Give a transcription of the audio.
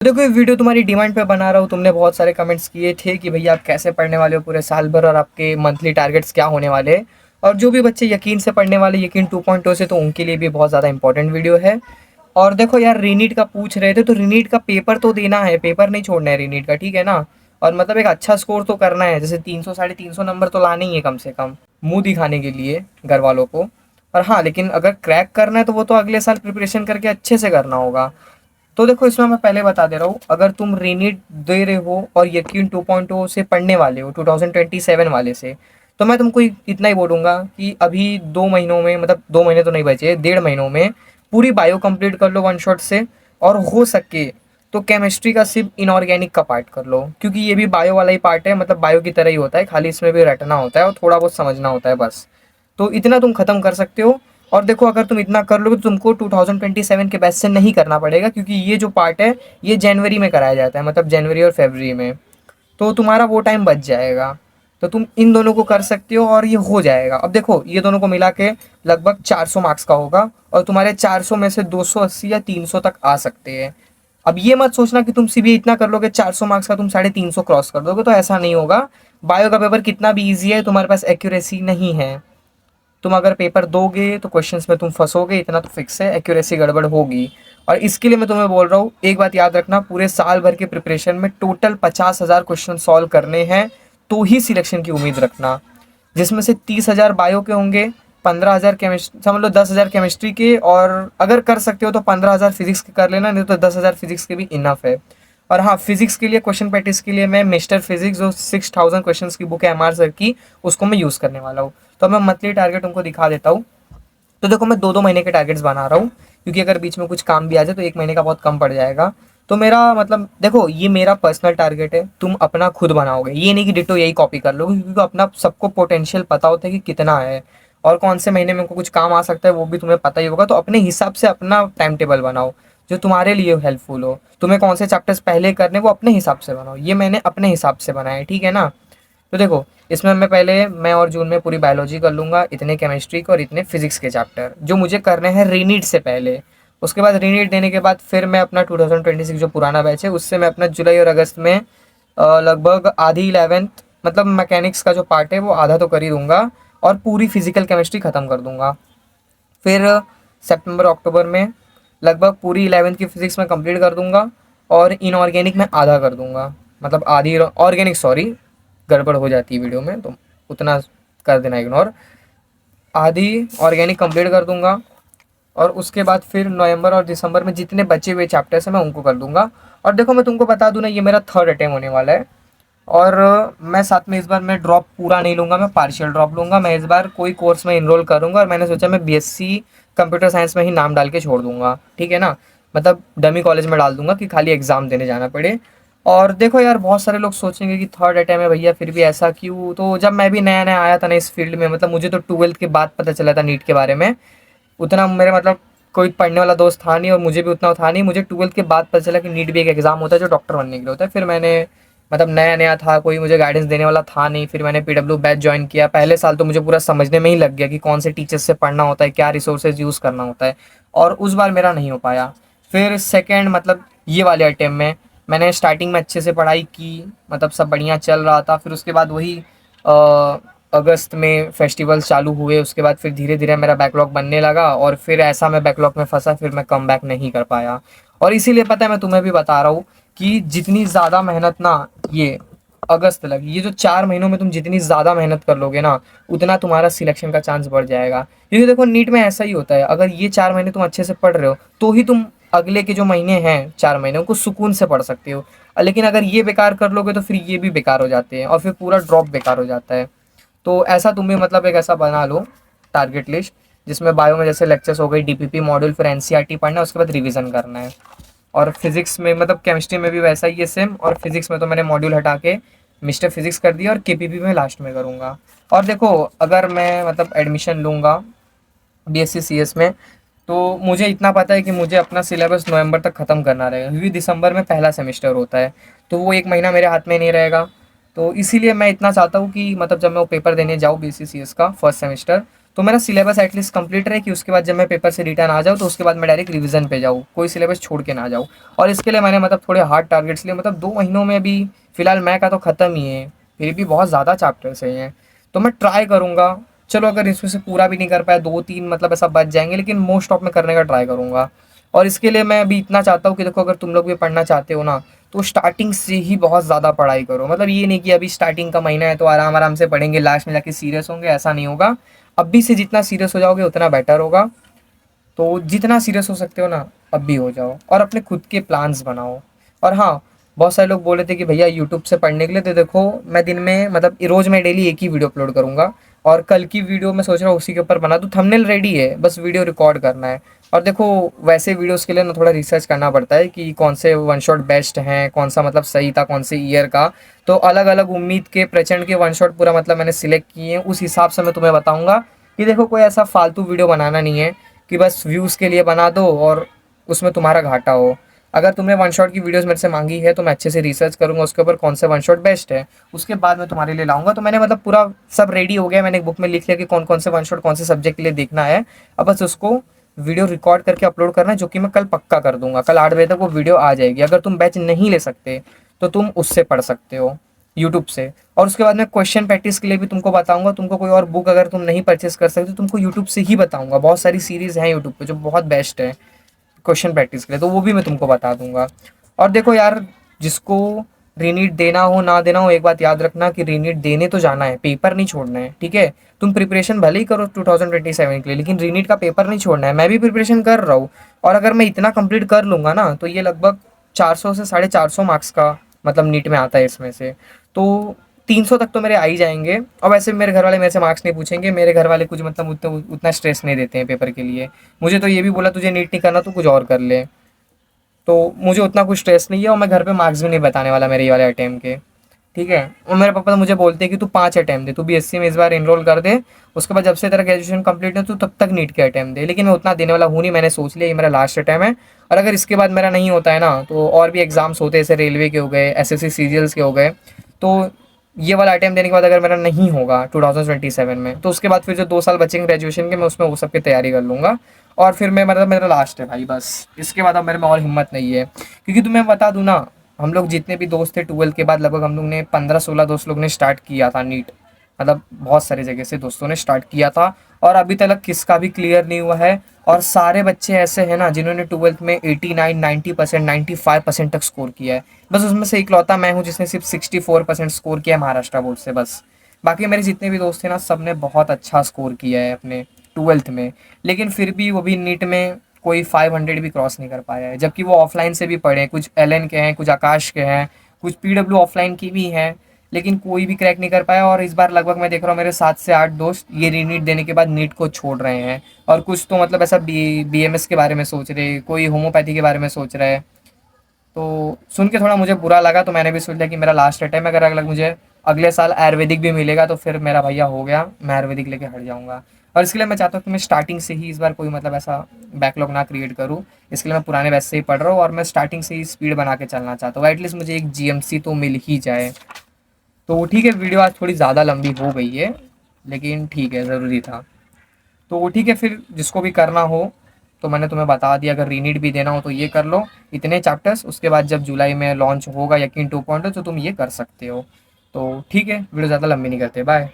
तो देखो ये वीडियो तुम्हारी डिमांड पे बना रहा हूँ। तुमने बहुत सारे कमेंट्स किए थे कि भैया आप कैसे पढ़ने वाले हो पूरे साल भर और आपके मंथली टारगेट्स क्या होने वाले हैं। और जो भी बच्चे यकीन से पढ़ने वाले, यकीन 2.0 से, तो उनके लिए भी बहुत ज़्यादा इंपॉर्टेंट वीडियो है। और देखो यार, रीनीट का पूछ रहे थे तो रीनीट का पेपर तो देना है, पेपर नहीं छोड़ना है रीनीट का, ठीक है ना। और मतलब एक अच्छा स्कोर तो करना है, जैसे 300 350 नंबर तो लाने ही है कम से कम, मुंह दिखाने के लिए घर वालों को। और हाँ, लेकिन अगर क्रैक करना है तो वो तो अगले साल प्रिपरेशन करके अच्छे से करना होगा। तो देखो इसमें मैं पहले बता दे रहा हूँ, अगर तुम रीनीट दे रहे हो और यकीन 2.0 से पढ़ने वाले हो, 2027 वाले से, तो मैं तुमको इतना ही बोलूँगा कि अभी 2 महीनों में, मतलब 2 महीने तो नहीं बचे, 1.5 महीनों में पूरी बायो कंप्लीट कर लो वन शॉट से। और हो सके तो केमिस्ट्री का सिर्फ इनऑर्गेनिक का पार्ट कर लो, क्योंकि ये भी बायो वाला ही पार्ट है, मतलब बायो की तरह ही होता है, खाली इसमें भी रटना होता है और थोड़ा बहुत समझना होता है बस। तो इतना तुम खत्म कर सकते हो। और देखो अगर तुम इतना कर लोगे तो तुमको 2027 के बैच से नहीं करना पड़ेगा, क्योंकि ये जो पार्ट है ये जनवरी में कराया जाता है, मतलब जनवरी और फरवरी में। तो तुम्हारा वो टाइम बच जाएगा। तो तुम इन दोनों को कर सकते हो और ये हो जाएगा। अब देखो ये दोनों को मिला के लगभग 400 मार्क्स का होगा, और तुम्हारे 400 में से 280 या 300 तक आ सकते हैं। अब ये मत सोचना कि तुम सीबीए इतना कर लोगे 400 मार्क्स का तुम 350 क्रॉस कर दोगे, तो ऐसा नहीं होगा। बायो का पेपर कितना भी ईजी है, तुम्हारे पास एक्यूरेसी नहीं है। तुम अगर पेपर दोगे तो क्वेश्चंस में तुम फंसोगे, इतना तो फिक्स है, एक्यूरेसी गड़बड़ होगी। और इसके लिए मैं तुम्हें बोल रहा हूँ, एक बात याद रखना, पूरे साल भर के प्रिपरेशन में टोटल 50,000 क्वेश्चन सॉल्व करने हैं, तो ही सिलेक्शन की उम्मीद रखना। जिसमें से 30,000 बायो के होंगे, 15,000 केमिस्ट्री, समझ लो 10,000 केमिस्ट्री के, और अगर कर सकते हो तो 15,000 फिजिक्स के कर लेना, नहीं तो 10,000 फिजिक्स के भी इनफ है। और हाँ, फिजिक्स के लिए क्वेश्चन प्रैक्टिस के लिए मैं मिस्टर फिजिक्स जो 6,000 क्वेश्चन की बुक है एमआर सर की, उसको मैं यूज़ करने वाला हूँ। तो मैं मंथली टारगेट उनको दिखा देता हूँ। तो देखो मैं 2-2 महीने के टारगेट्स बना रहा हूँ, क्योंकि अगर बीच में कुछ काम भी आ जाए तो 1 महीने का बहुत कम पड़ जाएगा। तो मेरा मतलब देखो, ये मेरा पर्सनल टारगेट है, तुम अपना खुद बनाओगे, ये नहीं कि डिटो यही कॉपी कर लोगे, क्योंकि अपना सबको पोटेंशियल पता होता है कि कितना है और कौन से महीने में को कुछ काम आ सकता है, वो भी तुम्हें पता ही होगा। तो अपने हिसाब से अपना टाइम टेबल बनाओ जो तुम्हारे लिए हेल्पफुल हो। तुम्हें कौन से चैप्टर्स पहले करने, वो अपने हिसाब से बनाओ। ये मैंने अपने हिसाब से बनाया है, ठीक है ना। तो देखो इसमें मैं पहले मई और जून में पूरी बायोलॉजी कर लूँगा, इतने केमिस्ट्री के और इतने फिजिक्स के चैप्टर जो मुझे करने हैं रीनीट से पहले। उसके बाद रीनीट देने के बाद फिर मैं अपना 2026 जो पुराना बैच है उससे मैं अपना जुलाई और अगस्त में लगभग आधी 11th, मतलब मैकेनिक्स का जो पार्ट है वो आधा तो कर ही दूंगा, और पूरी फिजिकल केमिस्ट्री ख़त्म कर दूंगा। फिर सितंबर अक्टूबर में लगभग पूरी 11th की फिजिक्स में कंप्लीट कर दूंगा, और इनऑर्गेनिक में आधा कर दूंगा, मतलब आधी ऑर्गेनिक, सॉरी गड़बड़ हो जाती है वीडियो में तो उतना कर देना इग्नोर। आधी ऑर्गेनिक कंप्लीट कर दूंगा, और उसके बाद फिर नवंबर और दिसंबर में जितने बचे हुए चैप्टर्स हैं मैं उनको कर दूंगा। और देखो मैं तुमको बता दूं ना, ये मेरा थर्ड अटेम्प्ट होने वाला है। और मैं साथ में इस बार मैं ड्रॉप पूरा नहीं लूँगा, मैं पार्शियल ड्रॉप लूँगा। मैं इस बार कोई कोर्स में इनरोल करूँगा, और मैंने सोचा मैं बीएससी कंप्यूटर साइंस में ही नाम डाल के छोड़ दूँगा, ठीक है ना। मतलब डमी कॉलेज में डाल दूँगा कि खाली एग्ज़ाम देने जाना पड़े। और देखो यार, बहुत सारे लोग सोचेंगे कि थर्ड अटेम्प्ट है भैया, फिर भी ऐसा क्यों। तो जब मैं भी नया नया आया था ना इस फील्ड में, मतलब मुझे तो 12th के बाद पता चला था नीट के बारे में। उतना मेरे मतलब कोई पढ़ने वाला दोस्त था नहीं, और मुझे भी उतना था नहीं। मुझे 12th के बाद पता चला कि नीट भी एक एग्ज़ाम होता है जो डॉक्टर बनने के लिए होता है। फिर मैंने, मतलब नया नया था, कोई मुझे गाइडेंस देने वाला था नहीं, फिर मैंने पीडब्ल्यू बैच ज्वाइन किया। पहले साल तो मुझे पूरा समझने में ही लग गया कि कौन से टीचर्स से पढ़ना होता है, क्या रिसोर्सेज यूज़ करना होता है। और उस बार मेरा नहीं हो पाया। फिर सेकेंड, मतलब ये वाले अटेम्प्ट में मैंने स्टार्टिंग में अच्छे से पढ़ाई की, मतलब सब बढ़िया चल रहा था। फिर उसके बाद वही अगस्त में फेस्टिवल्स चालू हुए, उसके बाद फिर धीरे धीरे मेरा बैकलॉग बनने लगा, और फिर ऐसा मैं बैकलॉग में फंसा, फिर मैं कम बैक नहीं कर पाया। और इसीलिए पता है मैं तुम्हें भी बता रहा हूँ कि जितनी ज़्यादा मेहनत ना, ये अगस्त तक, ये जो 4 महीनों में तुम जितनी ज़्यादा मेहनत कर लोगे ना, उतना तुम्हारा सिलेक्शन का चांस बढ़ जाएगा। क्योंकि देखो नीट में ऐसा ही होता है, अगर ये 4 महीने तुम अच्छे से पढ़ रहे हो तो ही तुम अगले के जो महीने हैं 4 महीने उनको सुकून से पढ़ सकते हो। लेकिन अगर ये बेकार कर लोगे तो फिर ये भी बेकार हो जाते हैं, और फिर पूरा ड्रॉप बेकार हो जाता है। तो ऐसा तुम भी मतलब एक ऐसा बना लो टारगेट लिस्ट, जिसमें बायो में जैसे लेक्चर्स हो गई, डीपीपी मॉड्यूल, फिर एनसीईआरटी पढ़ना है, उसके बाद रिवीजन करना है। और फिजिक्स में, मतलब केमिस्ट्री में भी वैसा ही है सेम, और फिजिक्स में तो मैंने मॉड्यूल हटा के मिस्टर फिजिक्स कर दिया, और केपीपी में लास्ट में करूँगा। और देखो अगर मैं मतलब एडमिशन लूँगा बीएससी सीएस में, तो मुझे इतना पता है कि मुझे अपना सिलेबस नवंबर तक ख़त्म करना रहेगा, क्योंकि दिसंबर में पहला सेमेस्टर होता है। तो वो 1 महीना मेरे हाथ में नहीं रहेगा। तो इसीलिए मैं इतना चाहता हूँ कि मतलब जब मैं वो पेपर देने जाऊँ बीसीसीएस का फर्स्ट सेमेस्टर, तो मेरा सिलेबस एटलीस्ट कंप्लीट रहे कि उसके बाद जब मैं पेपर से रिटर्न आ जाऊँ तो उसके बाद मैं डायरेक्ट रिवीजन पे जाऊँ, कोई सिलेबस छोड़ के ना जाऊँ। और इसके लिए मैंने मतलब थोड़े हार्ड टारगेट्स लिए, मतलब 2 महीनों में अभी फ़िलहाल मैं का तो ख़त्म ही है, फिर भी बहुत ज़्यादा चैप्टर्स हैं। तो मैं ट्राई करूँगा, चलो अगर इसमें से पूरा भी नहीं कर पाया, 2-3 मतलब ऐसा बच जाएँगे, लेकिन मोस्ट ऑफ मैं करने का ट्राई करूँगा। और इसके लिए मैं अभी इतना चाहता हूँ कि देखो, अगर तुम लोग भी पढ़ना चाहते हो ना, तो स्टार्टिंग से ही बहुत ज़्यादा पढ़ाई करो। मतलब ये नहीं कि अभी स्टार्टिंग का महीना है तो आराम आराम से पढ़ेंगे, लास्ट में जाके सीरियस होंगे, ऐसा नहीं होगा। अभी से जितना सीरियस हो जाओगे उतना बेटर होगा। तो जितना सीरियस हो सकते हो ना, अब भी हो जाओ और अपने खुद के प्लान्स बनाओ। और हाँ, बहुत सारे लोग बोल रहे थे कि भैया यूट्यूब से पढ़ने के लिए, तो देखो मैं दिन में मतलब रोज़ मैं डेली एक ही वीडियो अपलोड करूँगा। और कल की वीडियो मैं सोच रहा हूँ उसी के ऊपर बना दूँ, थंबनेल रेडी है, बस वीडियो रिकॉर्ड करना है। और देखो, वैसे वीडियोस के लिए ना थोड़ा रिसर्च करना पड़ता है कि कौन से वन शॉट बेस्ट हैं, कौन सा मतलब सही था, कौन से ईयर का। तो अलग अलग उम्मीद के, प्रचंड के वन शॉट पूरा मतलब मैंने सिलेक्ट किए हैं, उस हिसाब से मैं तुम्हें बताऊंगा कि देखो कोई ऐसा फालतू वीडियो बनाना नहीं है कि बस व्यूज़ के लिए बना दो और उसमें तुम्हारा घाटा हो। अगर तुमने वन शॉट की वीडियोस मेरे से मांगी है तो मैं अच्छे से रिसर्च करूंगा उसके ऊपर कौन सा वन शॉट बेस्ट है, उसके बाद मैं तुम्हारे लिए लाऊंगा। तो मैंने मतलब पूरा सब रेडी हो गया, मैंने एक बुक में लिख लिया कि कौन कौन से वन शॉट कौन से सब्जेक्ट के लिए देखना है। अब बस उसको वीडियो रिकॉर्ड करके अपलोड करना है, जो कि मैं कल पक्का कर दूंगा। कल 8 बजे तक वो वीडियो आ जाएगी। अगर तुम बैच नहीं ले सकते तो तुम उससे पढ़ सकते हो, यूट्यूब से। और उसके बाद मैं क्वेश्चन प्रैक्टिस के लिए भी तुमको बताऊंगा। तुमको कोई और बुक अगर तुम नहीं परचेस कर सकते तो तुमको यूट्यूब से ही बताऊंगा। बहुत सारी सीरीज़ हैं यूट्यूब पे जो बहुत बेस्ट है क्वेश्चन प्रैक्टिस के लिए, तो वो भी मैं तुमको बता दूंगा। और देखो यार, जिसको रीनीट देना हो ना देना हो, एक बात याद रखना कि रीनीट देने तो जाना है, पेपर नहीं छोड़ना है, ठीक है। तुम प्रिपरेशन भले ही करो 2027 के लिए, लेकिन रीनीट का पेपर नहीं छोड़ना है। मैं भी प्रिपरेशन कर रहा हूँ, और अगर मैं इतना कंप्लीट कर लूँगा ना तो ये लगभग 400 से 450 मार्क्स का मतलब नीट में आता है इसमें से। तो 300 तक तो मेरे आ ही जाएंगे। और वैसे मेरे घर वाले मेरे से मार्क्स नहीं पूछेंगे, मेरे घर वाले कुछ मतलब उतना स्ट्रेस नहीं देते हैं पेपर के लिए। मुझे तो ये भी बोला तुझे नीट नहीं करना तो कुछ और कर ले। तो मुझे उतना कुछ स्ट्रेस नहीं है, और मैं घर पे मार्क्स भी नहीं बताने वाला मेरे ये वाले अटेम्प्ट के, ठीक है। और मेरे पापा तो मुझे बोलते हैं कि तू 5 अटेम्प्ट दे, तू बीएससी में इस बार एनरोल कर दे, उसके बाद जब से तेरा ग्रेजुएशन कंप्लीट है तू तब तक नीट के अटेम्प्ट दे। लेकिन मैं उतना देने वाला हूँ नहीं, मैंने सोच लिया ये मेरा लास्ट अटेम्प्ट है। और अगर इसके बाद मेरा नहीं होता है ना, तो और भी एग्जाम्स होते हैं, जैसे रेलवे के हो गए, एसएससी सीजीएल्स के हो गए। तो ये वाला अटेम्प्ट देने के बाद अगर मेरा नहीं होगा 2027 में, तो उसके बाद फिर जो 2 साल बचेंगे ग्रेजुएशन के, मैं उसमें वो सब की तैयारी कर लूँगा। और फिर मैं मतलब मेरा लास्ट है भाई, बस इसके बाद अब मेरे में और हिम्मत नहीं है। क्योंकि तुम्हें बता दूँ ना, हम लोग जितने भी दोस्त थे 12th के बाद, लगभग हम लोग ने 15-16 दोस्त लोग ने स्टार्ट किया था नीट। मतलब बहुत सारी जगह से दोस्तों ने स्टार्ट किया था, और अभी तक किसका भी क्लियर नहीं हुआ है। और सारे बच्चे ऐसे हैं ना जिन्होंने 12th में 89, 90%, 95% तक स्कोर किया है। बस उसमें से इकलौता मैं हूँ जिसने सिर्फ 64% स्कोर किया है महाराष्ट्र बोर्ड से, बस। बाकी मेरे जितने भी दोस्त थे ना, सब ने बहुत अच्छा स्कोर किया है अपने 12th में। लेकिन फिर भी वो भी नीट में कोई 500 भी क्रॉस नहीं कर पाया है, जबकि वो ऑफलाइन से भी पढ़े हैं, कुछ एलएन के हैं, कुछ आकाश के हैं, कुछ पीडब्ल्यू ऑफलाइन की भी हैं। लेकिन कोई भी क्रैक नहीं कर पाया। और इस बार लगभग मैं देख रहा हूँ मेरे 7 से 8 दोस्त ये रीनीट देने के बाद नीट को छोड़ रहे हैं। और कुछ तो मतलब ऐसा बीएमएस के बारे में सोच रहे, कोई होम्योपैथी के बारे में सोच रहा है। तो सुन के थोड़ा मुझे बुरा लगा, तो मैंने भी सोच लिया कि मेरा लास्ट अटेम्प्ट है। अगर मुझे अगले साल आयुर्वेदिक भी मिलेगा तो फिर मेरा भैया हो गया, मैं आयुर्वेदिक लेके हट जाऊंगा। और इसके लिए मैं चाहता हूँ कि मैं स्टार्टिंग से ही इस बार कोई मतलब ऐसा बैकलॉग ना क्रिएट करूँ। इसके लिए मैं पुराने बैच से ही पढ़ रहा हूँ, और मैं स्टार्टिंग से ही स्पीड बना के चलना चाहता हूँ। एटलीस्ट मुझे एक जीएमसी तो मिल ही जाए। तो ठीक है, वीडियो आज थोड़ी ज़्यादा लंबी हो गई है, लेकिन ठीक है, ज़रूरी था। तो ठीक है, फिर जिसको भी करना हो तो मैंने तुम्हें बता दिया। अगर रीनीट भी देना हो तो ये कर लो, इतने चैप्टर्स। उसके बाद जब जुलाई में लॉन्च होगा यकीन 2.0 तो तुम ये कर सकते हो। तो ठीक है, वीडियो ज़्यादा लंबी नहीं करते, बाय।